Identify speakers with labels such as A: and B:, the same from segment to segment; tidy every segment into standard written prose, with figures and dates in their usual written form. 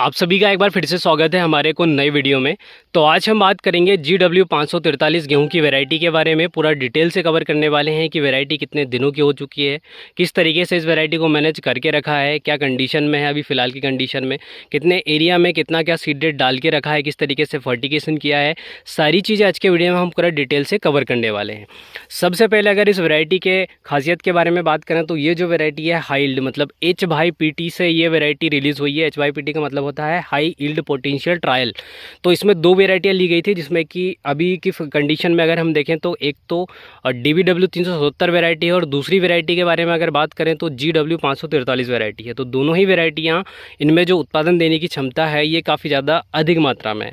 A: आप सभी का एक बार फिर से स्वागत है हमारे को नई वीडियो में। तो आज हम बात करेंगे GW 543 गेहूं की वैरायटी के बारे में। पूरा डिटेल से कवर करने वाले हैं कि वैरायटी कितने दिनों की हो चुकी है, किस तरीके से इस वैरायटी को मैनेज करके रखा है, क्या कंडीशन में है अभी फ़िलहाल की कंडीशन में, कितने एरिया में कितना क्या सीड रेट डाल के रखा है, किस तरीके से फर्टिगेशन किया है, सारी चीज़ें आज के वीडियो में हम पूरा डिटेल से कवर करने वाले हैं। सबसे पहले अगर इस वैरायटी के खासियत के बारे में बात करें तो ये जो वैरायटी है हाई यील्ड मतलब HYPT से ये वैरायटी रिलीज़ हुई है। HYPT का मतलब होता है हाई यील्ड पोटेंशियल ट्रायल। तो इसमें दो वेराइटियाँ ली गई थी, जिसमें कि अभी की कंडीशन में अगर हम देखें तो एक तो DBW 370 वैरायटी है और दूसरी वैरायटी के बारे में अगर बात करें तो GW 543 वैरायटी है। तो दोनों ही वैरायटियाँ इनमें जो उत्पादन देने की क्षमता है ये काफ़ी ज़्यादा अधिक मात्रा में है।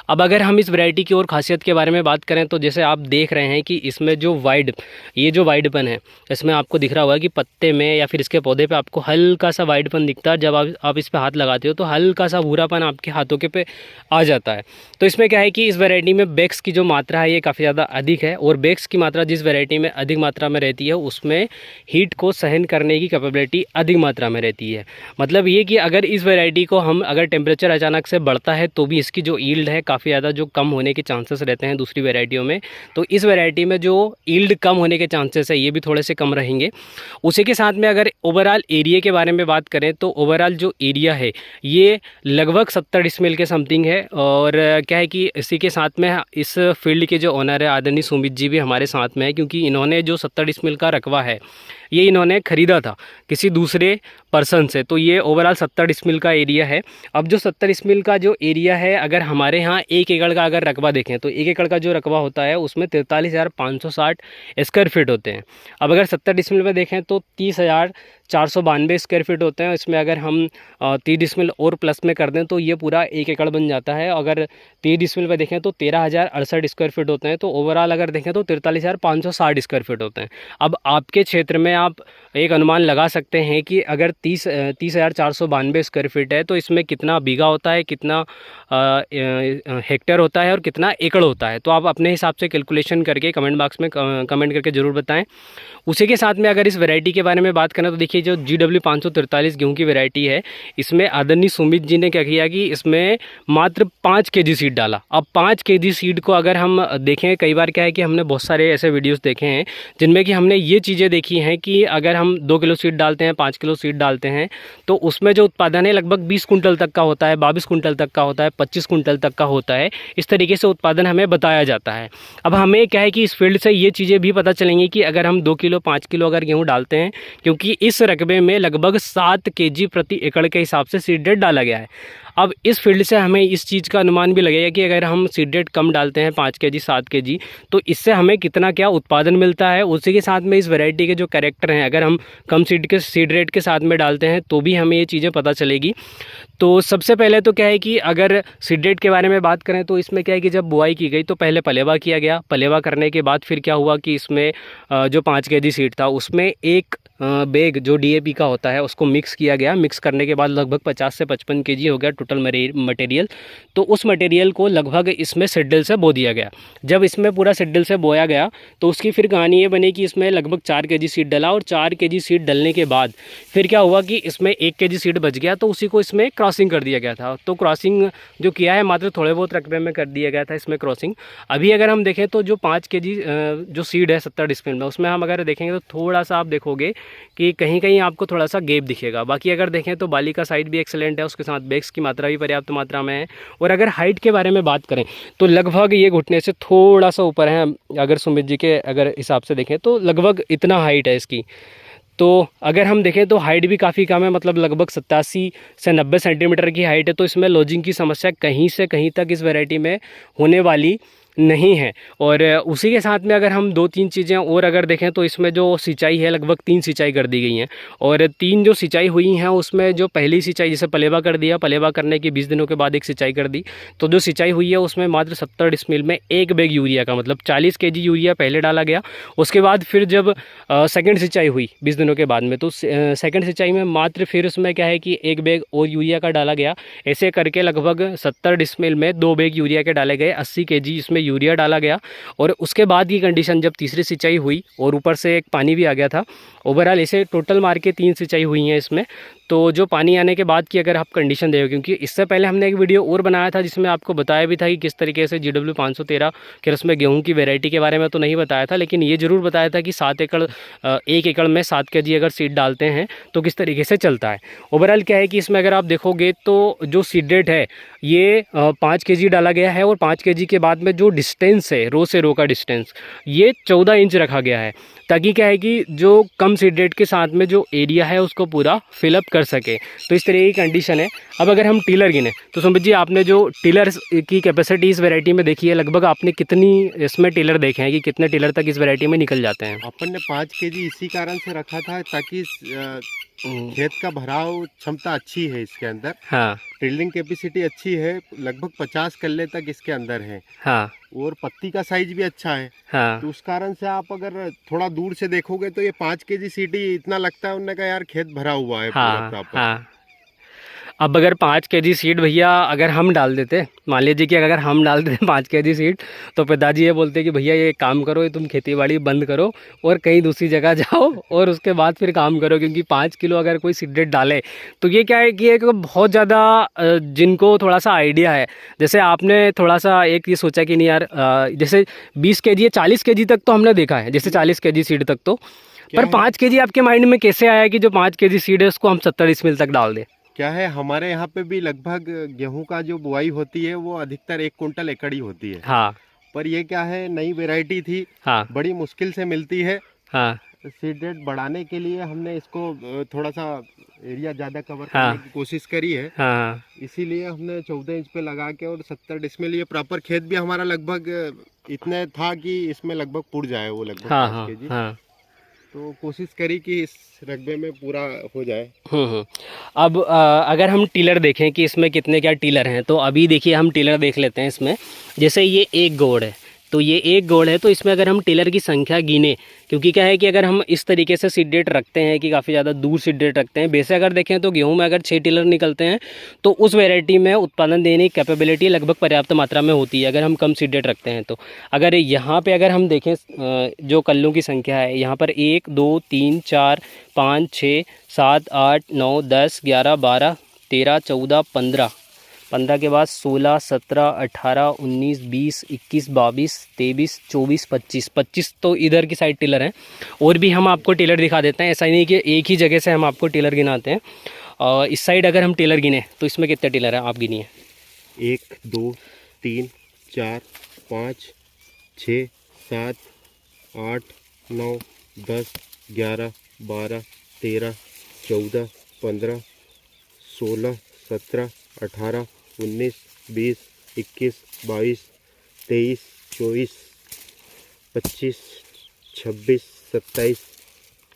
A: अब अगर हम इस वैरायटी की और खासियत के बारे में बात करें तो जैसे आप देख रहे हैं कि इसमें जो वाइडपन है, इसमें आपको दिख रहा होगा कि पत्ते में या फिर इसके पौधे पे आपको हल्का सा वाइडपन दिखता है। जब आप इस पे हाथ लगाते हो तो हल्का सा भूरापन आपके हाथों के पे आ जाता है। तो इसमें क्या है कि इस वैरायटी में बेक्स की जो मात्रा है ये काफ़ी ज़्यादा अधिक है, और बेक्स की मात्रा जिस वैरायटी में अधिक मात्रा में रहती है उसमें हीट को सहन करने की कैपेबिलिटी अधिक मात्रा में रहती है। मतलब ये कि अगर इस वैरायटी को हम अगर टेम्परेचर अचानक से बढ़ता है तो भी इसकी जो ईल्ड है काफ़ी ज़्यादा जो कम होने के चांसेस रहते हैं दूसरी वैरायटियों में, तो इस वैरायटी में जो ईल्ड कम होने के चांसेस है ये भी थोड़े से कम रहेंगे। उसी के साथ में अगर ओवरऑल एरिया के बारे में बात करें तो ओवरऑल जो एरिया है ये लगभग 70 डिसमिल के समथिंग है। और क्या है कि इसी के साथ में इस फील्ड के जो ओनर है आदरणीय सुमित जी भी हमारे साथ में है, क्योंकि इन्होंने जो 70 डिसमिल का रकबा है ये इन्होंने ख़रीदा था किसी दूसरे पर्सन से। तो ये ओवरऑल 70 डिसमिल का एरिया है। अब जो 70 डिसमिल का जो एरिया है, अगर हमारे यहाँ 1 एकड़ का अगर रकबा देखें तो 1 एकड़ का जो रकबा होता है उसमें 43,560 स्क्वायर फीट होते हैं। अब अगर 70 डिसमिल में देखें तो 30,492 स्क्वायर फीट होते हैं। इसमें अगर हम 30 डिसमिल और प्लस में कर दें तो ये पूरा 1 एकड़ बन जाता है। अगर 30 डिसमिल में देखें तो 13,068 स्क्वायर फीट होते हैं। तो ओवरऑल अगर देखें तो 43,560 स्क्वायर फीट होते हैं। अब आपके क्षेत्र में आप एक अनुमान लगा सकते हैं कि अगर 30,492 स्क्वायर फीट है तो इसमें कितना बीघा होता है, कितना हेक्टेयर होता है और कितना एकड़ होता है। तो आप अपने हिसाब से कैलकुलेशन करके कमेंट बॉक्स में कमेंट करके ज़रूर बताएं। उसी के साथ में अगर इस वैरायटी के बारे में बात करें तो देखिए जो GW 543 गेहूँ की वैरायटी है, इसमें आदरणीय सुमित जी ने क्या किया कि इसमें मात्र 5 kg सीड डाला। अब 5 kg सीड को अगर हम देखें, कई बार क्या है कि हमने बहुत सारे ऐसे वीडियोस देखे हैं जिनमें कि हमने ये चीज़ें देखी हैं कि अगर हम 2 किलो सीड डालते हैं, 5 किलो सीड डालते हैं तो उसमें जो उत्पादन है लगभग 20 कुंटल तक का होता है, 22 कुंटल तक का होता है, 25 कुंटल तक का होता है। इस तरीके से उत्पादन हमें बताया जाता है। अब हमें क्या है कि इस फील्ड से ये चीज़ें भी पता चलेंगी कि अगर हम 2 किलो 5 किलो अगर गेहूँ डालते हैं, क्योंकि इस रकबे में लगभग 7 kg प्रति एकड़ के हिसाब से सीड रेट डाला गया है। अब इस फील्ड से हमें इस चीज़ का अनुमान भी लगेगा कि अगर हम सीड रेट कम डालते हैं 5 kg 7 kg तो इससे हमें कितना क्या उत्पादन मिलता है। उसी के साथ में इस वैरायटी के जो कैरेक्टर हैं, अगर हम कम सीड रेट के साथ में डालते हैं तो भी हमें ये चीज़ें पता चलेगी। तो सबसे पहले तो क्या है कि अगर सीड रेट के बारे में बात करें तो इसमें क्या है कि जब बुआई की गई तो पहले पलेवा किया गया। पलेवा करने के बाद फिर क्या हुआ कि इसमें जो 5 kg सीड था उसमें एक बैग जो DAP का होता है उसको मिक्स किया गया। मिक्स करने के बाद लगभग 50 से 55 kg हो गया टोटल मटेरियल। तो उस मटेरियल को लगभग इसमें सीडड्रिल से बो दिया गया। जब इसमें पूरा सीडड्रिल से बोया गया तो उसकी फिर कहानी ये बनी कि इसमें लगभग 4 kg सीड डला, और 4 kg सीड डलने के बाद फिर क्या हुआ कि इसमें 1 kg सीड बच गया, तो उसी को इसमें क्रॉसिंग कर दिया गया था। तो क्रॉसिंग जो किया है मात्र थोड़े बहुत रकबे में कर दिया गया था इसमें क्रॉसिंग। अभी अगर हम देखें तो जो 5 kg जो सीड है 70 डिसमिल में, उसमें हम अगर देखेंगे तो थोड़ा सा आप देखोगे कि कहीं कहीं आपको थोड़ा सा गैप दिखेगा। बाकी अगर देखें तो बाली का साइड भी एक्सेलेंट है, उसके साथ बेक्स की मात्रा भी पर्याप्त मात्रा में है। और अगर हाइट के बारे में बात करें तो लगभग ये घुटने से थोड़ा सा ऊपर है। अगर सुमित जी के अगर हिसाब से देखें तो लगभग इतना हाइट है इसकी। तो अगर हम देखें तो हाइट भी काफ़ी कम है, मतलब लगभग 87 से 90 सेंटीमीटर की हाइट है। तो इसमें लॉजिंग की समस्या कहीं से कहीं तक इस वैरायटी में होने वाली नहीं है। और उसी के साथ में अगर हम 2-3 चीज़ें और अगर देखें तो इसमें जो सिंचाई है लगभग 3 सिंचाई कर दी गई हैं। और 3 जो सिंचाई हुई हैं उसमें जो पहली सिंचाई जैसे पलेवा कर दिया, पलेवा करने के 20 दिनों के बाद एक सिंचाई कर दी, तो जो सिंचाई हुई है उसमें मात्र 70 डिसमिल में 1 बैग यूरिया का मतलब 40 kg यूरिया पहले डाला गया। उसके बाद फिर जब सेकेंड सिंचाई हुई 20 दिनों के बाद में, तो सेकेंड सिंचाई में मात्र फिर उसमें क्या है कि 1 बैग और यूरिया का डाला गया। ऐसे करके लगभग 70 डिसमिल में 2 बैग यूरिया के डाले गए, 80 kg इसमें यूरिया डाला गया और उसके बाद की कंडीशन जब तीसरी सिंचाई हुई और ऊपर से एक पानी भी आ गया था। ओवरऑल इसे टोटल मार के 3 सिंचाई हुई हैं इसमें। तो जो पानी आने के बाद की अगर आप कंडीशन देखो, क्योंकि इससे पहले हमने एक वीडियो और बनाया था जिसमें आपको बताया भी था कि किस तरीके से GW 513 के उसमें गेहूँ की वैरायटी के बारे में तो नहीं बताया था, लेकिन ये ज़रूर बताया था कि 1 एकड़ में 7 kg अगर सीड डालते हैं तो किस तरीके से चलता है। ओवरऑल क्या है कि इसमें अगर आप देखोगे तो जो सीड रेट है ये 5 kg डाला गया है और 5 kg के बाद में जो डिस्टेंस है रो से रो का डिस्टेंस ये 14 इंच रखा गया है, ताकि क्या है कि जो कम सीड रेट के साथ में जो एरिया है उसको पूरा फिलअप कर सके। तो इस तरह की कंडीशन है। अब अगर हम टिलर गिने तो सुमित जी, आपने जो टिलर की कैपेसिटी इस वैरायटी में देखी है, लगभग आपने कितनी इसमें टिलर देखे हैं कि कितने टिलर तक इस वैरायटी में निकल जाते हैं?
B: अपन ने 5 kg इसी कारण से रखा था ताकि खेत का भराव क्षमता अच्छी है इसके अंदर।
A: हाँ,
B: टिल्डिंग कैपेसिटी अच्छी है, लगभग 50 कल्ले तक इसके अंदर है।
A: हाँ,
B: और पत्ती का साइज भी अच्छा है।
A: हाँ,
B: तो उस कारण से आप अगर थोड़ा दूर से देखोगे तो ये 5 kg सीटी इतना लगता है उनने कहा यार खेत भरा हुआ है पूरा
A: हाँ,
B: प्रॉपर।
A: हाँ। अब अगर 5 kg सीड भैया अगर हम डाल देते, मान लीजिए कि अगर हम डाल देते 5 kg सीड, तो पिताजी ये बोलते कि भैया ये काम करो, ये तुम खेती बाड़ी बंद करो और कहीं दूसरी जगह जाओ और उसके बाद फिर काम करो, क्योंकि 5 किलो अगर कोई सीड डाले तो ये क्या है कि एक बहुत ज़्यादा जिनको थोड़ा सा आइडिया है, जैसे आपने थोड़ा सा एक ये सोचा कि नहीं यार, जैसे 20 kg या 40 kg तक तो हमने देखा है, जैसे 40 kg सीड तक तो, पर 5 kg आपके माइंड में कैसे आया कि जो 5 kg सीड है उसको हम 70 डिसमिल तक डाल दें?
B: क्या है, हमारे यहाँ पे भी लगभग गेहूं का जो बुआई होती है वो अधिकतर 1 कुंटल एकड़ ही होती है।
A: हाँ,
B: पर ये क्या है, नई वैरायटी थी।
A: हाँ,
B: बड़ी मुश्किल से मिलती है।
A: हाँ,
B: सीड रेट बढ़ाने के लिए हमने इसको थोड़ा सा एरिया ज़्यादा कवर
A: हाँ,
B: करने की कोशिश करी है।
A: हाँ,
B: इसीलिए हमने 14 इंच पे लगा के और 70 डिसमिल, ये प्रॉपर खेत भी हमारा लगभग इतने था कि इसमें लगभग पुर जाए वो लगभग
A: हाँ,
B: 5
A: हाँ,
B: kg।
A: हाँ।
B: तो कोशिश करी कि इस रकबे में पूरा हो जाए।
A: अब अगर हम टिलर देखें कि इसमें कितने क्या टिलर हैं, तो अभी देखिए हम टिलर देख लेते हैं इसमें। जैसे ये एक गोड़ है, तो ये एक गोड़ है, तो इसमें अगर हम टिलर की संख्या गिने, क्योंकि क्या है कि अगर हम इस तरीके से सीड रेट रखते हैं कि काफ़ी ज़्यादा दूर सीड रेट रखते हैं, वैसे अगर देखें तो गेहूं में अगर 6 टिलर निकलते हैं तो उस वैरायटी में उत्पादन देने की कैपेबिलिटी लगभग पर्याप्त मात्रा में होती है, अगर हम कम सीड रेट रखते हैं तो। अगर यहाँ पे अगर हम देखें जो कल्लों की संख्या है, यहाँ पर 1 2 3 4 5 6 7 8 9 10 11 12 13 14 15 के बाद 16 17 18 19 20 21 22 23 24 25 तो इधर की साइड टिलर हैं। और भी हम आपको टिलर दिखा देते हैं, ऐसा ही नहीं कि एक ही जगह से हम आपको टिलर गिनाते हैं। और इस साइड अगर हम टिलर गिने तो इसमें कितने टिलर हैं आप गिनिए?
B: 1 2 3 4 5 6 7 8 9 10 11 12 13 14 15 16 17 18 19 20 21 22 23 24 25 26 27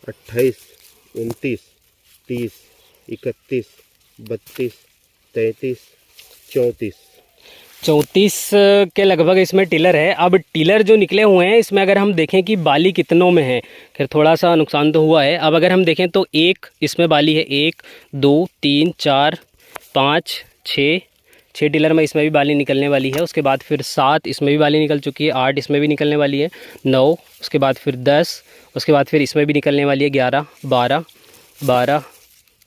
B: 28 29 30 31 32 33 34
A: 34 के लगभग इसमें टिलर है। अब टिलर जो निकले हुए हैं इसमें अगर हम देखें कि बाली कितनों में है, खैर थोड़ा सा नुकसान तो हुआ है। अब अगर हम देखें तो एक इसमें बाली है, 1 2 3 4 5 6 टिलर में इसमें भी बाली निकलने वाली है। उसके बाद फिर 7 इसमें भी बाली निकल चुकी है, 8 इसमें भी निकलने वाली है, 9 उसके बाद फिर 10 उसके बाद फिर इसमें भी निकलने वाली है, 11 12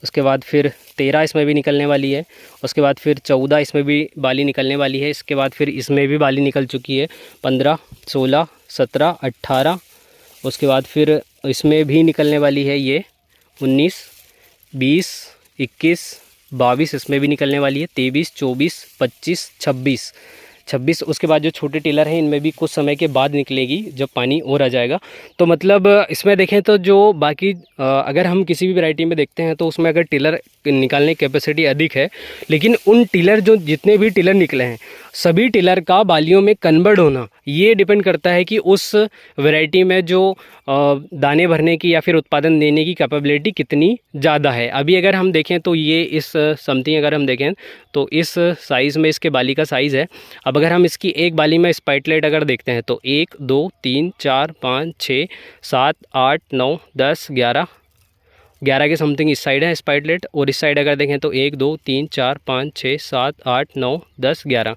A: उसके बाद फिर 13 इसमें भी निकलने वाली है, उसके बाद फिर 14 इसमें भी बाली निकलने वाली है, इसके बाद फिर इसमें भी बाली निकल चुकी है, 15 16 17 18 उसके बाद फिर इसमें भी निकलने वाली है ये 19 20 21 22 इसमें भी निकलने वाली है, 23 24 25 26 उसके बाद जो छोटे टिलर हैं इनमें भी कुछ समय के बाद निकलेगी जब पानी और आ जाएगा। तो मतलब इसमें देखें तो जो बाकी अगर हम किसी भी वैरायटी में देखते हैं तो उसमें अगर टिलर निकालने की कैपेसिटी अधिक है, लेकिन उन टिलर जो जितने भी टिलर निकले हैं सभी टिलर का बालियों में कन्वर्ट होना ये डिपेंड करता है कि उस वैरायटी में जो दाने भरने की या फिर उत्पादन देने की कैपेबिलिटी कितनी ज़्यादा है। अभी अगर हम देखें तो ये इस समथिंग अगर हम देखें तो इस साइज़ में इसके बाली का साइज़ है। अब अगर हम इसकी एक बाली में स्पाइटलेट अगर देखते हैं तो 1 2 3 4 5 6 7 8 9 10 11 के समथिंग इस साइड है स्पाइटलेट, और इस साइड अगर देखें तो 1 2 3 4 5 6 7 8 9 10 11।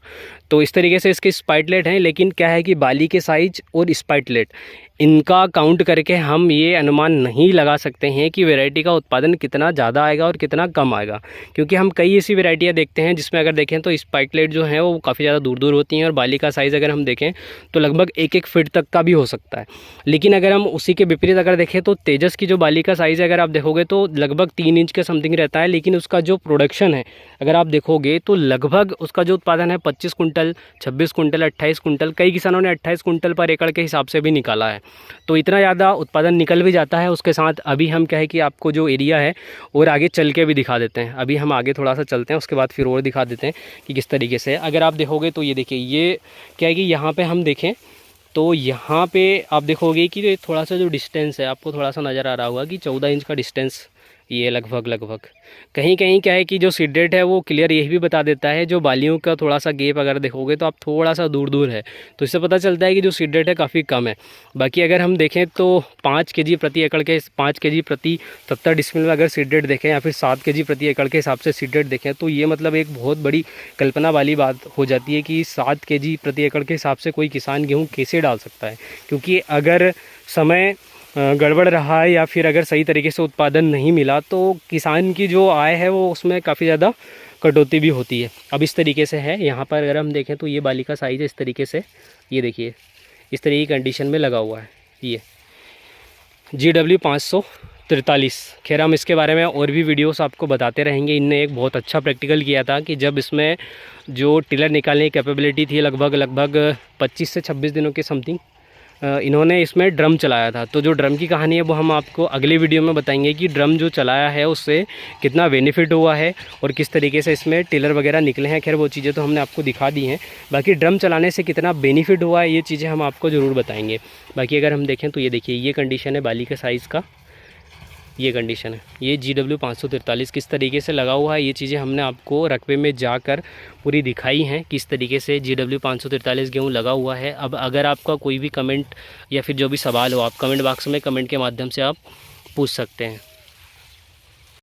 A: तो इस तरीके से इसके स्पाइटलेट हैं, लेकिन क्या है कि बाली के साइज और स्पाइटलेट इनका काउंट करके हम ये अनुमान नहीं लगा सकते हैं कि वैरायटी का उत्पादन कितना ज़्यादा आएगा और कितना कम आएगा, क्योंकि हम कई ऐसी वैरायटियाँ देखते हैं जिसमें अगर देखें तो स्पाइटलेट जो हैं वो काफ़ी ज़्यादा दूर दूर होती हैं और बाली का साइज़ अगर हम देखें तो लगभग 1-1 फीट तक का भी हो सकता है। लेकिन अगर हम उसी के विपरीत अगर देखें तो तेजस की जो बाली का साइज़ है अगर आप देखोगे तो लगभग 3 इंच के समथिंग रहता है, लेकिन उसका जो प्रोडक्शन है अगर आप देखोगे तो लगभग उसका जो उत्पादन है 25 कुंटल, 26 कुंटल, 28 कुंटल, कई किसानों ने 28 कुंटल पर एकड़ के हिसाब से भी निकाला है। तो इतना ज़्यादा उत्पादन निकल भी जाता है। उसके साथ अभी हम क्या है कि आपको जो एरिया है और आगे चल के भी दिखा देते हैं। अभी हम आगे थोड़ा सा चलते हैं, उसके बाद फिर और दिखा देते हैं कि किस तरीके से अगर आप देखोगे तो ये देखिए, ये क्या है कि यहाँ पे हम देखें तो यहाँ पे आप देखोगे कि थोड़ा सा जो डिस्टेंस है आपको थोड़ा सा नज़र आ रहा होगा कि 14 इंच का डिस्टेंस ये लगभग कहीं कहीं क्या है कि जो सीड रेट है वो क्लियर यही भी बता देता है। जो बालियों का थोड़ा सा गैप अगर देखोगे तो आप थोड़ा सा दूर है, तो इससे पता चलता है कि जो सीड रेट है काफ़ी कम है। बाकी अगर हम देखें तो 5 kg प्रति एकड़ के 5 kg प्रति 70 डिसमिल में अगर सीड रेट देखें या फिर 7 kg प्रति एकड़ के हिसाब से सीड रेट देखें तो ये मतलब एक बहुत बड़ी कल्पना वाली बात हो जाती है कि 7 kg प्रति एकड़ के हिसाब से कोई किसान गेहूँ कैसे डाल सकता है। क्योंकि अगर समय गड़बड़ रहा है या फिर अगर सही तरीके से उत्पादन नहीं मिला तो किसान की जो आय है वो उसमें काफ़ी ज़्यादा कटौती भी होती है। अब इस तरीके से है यहाँ पर अगर हम देखें तो ये बाली का साइज़ है इस तरीके से, ये देखिए इस तरीके की कंडीशन में लगा हुआ है ये GW 543। खैर हम इसके बारे में और भी वीडियोस आपको बताते रहेंगे। इनने एक बहुत अच्छा प्रैक्टिकल किया था कि जब इसमें जो टिलर निकालने की कैपेबिलिटी थी लगभग 25 से 26 दिनों के समथिंग इन्होंने इसमें ड्रम चलाया था। तो जो ड्रम की कहानी है वो हम आपको अगली वीडियो में बताएंगे कि ड्रम जो चलाया है उससे कितना बेनिफिट हुआ है और किस तरीके से इसमें टिलर वगैरह निकले हैं। खैर वो चीज़ें तो हमने आपको दिखा दी हैं, बाकी ड्रम चलाने से कितना बेनिफिट हुआ है ये चीज़ें हम आपको ज़रूर बताएंगे। बाकी अगर हम देखें तो ये देखिए ये कंडीशन है बाली के साइज़ का, ये कंडीशन है, ये GW 543 किस तरीके से लगा हुआ है ये चीज़ें हमने आपको रकबे में जाकर पूरी दिखाई हैं किस तरीके से GW 543 गेहूँ लगा हुआ है। अब अगर आपका कोई भी कमेंट या फिर जो भी सवाल हो आप कमेंट बॉक्स में कमेंट के माध्यम से आप पूछ सकते हैं।